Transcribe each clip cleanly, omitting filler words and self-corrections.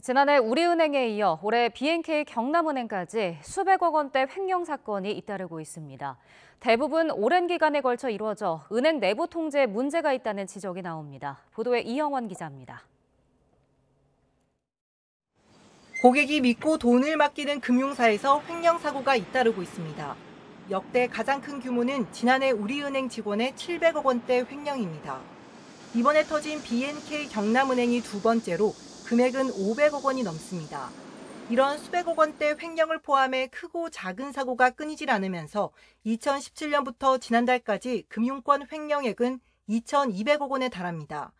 지난해 우리은행에 이어 올해 B&K 경남은행까지 수백억 원대 횡령 사건이 잇따르고 있습니다. 대부분 오랜 기간에 걸쳐 이루어져 은행 내부 통제에 문제가 있다는 지적이 나옵니다. 보도에 이영원 기자입니다. 고객이 믿고 돈을 맡기는 금융사에서 횡령 사고가 잇따르고 있습니다. 역대 가장 큰 규모는 지난해 우리은행 직원의 700억 원대 횡령입니다. 이번에 터진 B&K 경남은행이 두 번째로 금액은 500억 원이 넘습니다. 이런 수백억 원대 횡령을 포함해 크고 작은 사고가 끊이질 않으면서 2017년부터 지난달까지 금융권 횡령액은 2,200억 원에 달합니다.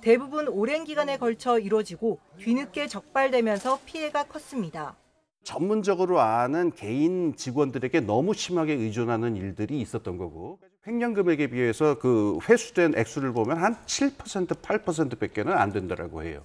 대부분 오랜 기간에 걸쳐 이루어지고 뒤늦게 적발되면서 피해가 컸습니다. 전문적으로 아는 개인 직원들에게 너무 심하게 의존하는 일들이 있었던 거고, 횡령 금액에 비해서 그 회수된 액수를 보면 한 7%, 8%밖에는 안 된다라고 해요.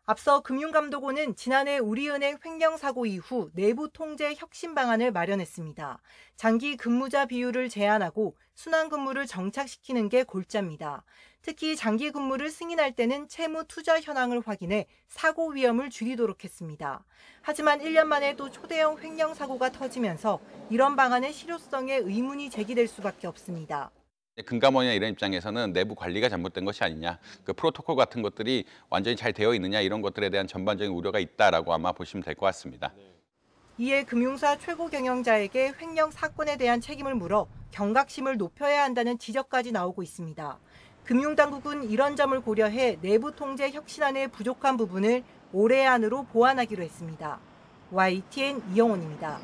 앞서 금융감독원은 지난해 우리은행 횡령 사고 이후 내부 통제 혁신 방안을 마련했습니다. 장기 근무자 비율을 제한하고 순환 근무를 정착시키는 게 골자입니다. 특히 장기 근무를 승인할 때는 채무 투자 현황을 확인해 사고 위험을 줄이도록 했습니다. 하지만 1년 만에 또 초대형 횡령 사고가 터지면서 이런 방안의 실효성에 의문이 제기될 수밖에 없습니다. 금감원이나 이런 입장에서는 내부 관리가 잘못된 것이 아니냐, 그 프로토콜 같은 것들이 완전히 잘 되어 있느냐, 이런 것들에 대한 전반적인 우려가 있다라고 아마 보시면 될 것 같습니다. 이에 금융사 최고 경영자에게 횡령 사건에 대한 책임을 물어 경각심을 높여야 한다는 지적까지 나오고 있습니다. 금융당국은 이런 점을 고려해 내부 통제 혁신안의 부족한 부분을 올해 안으로 보완하기로 했습니다. YTN 이영원입니다.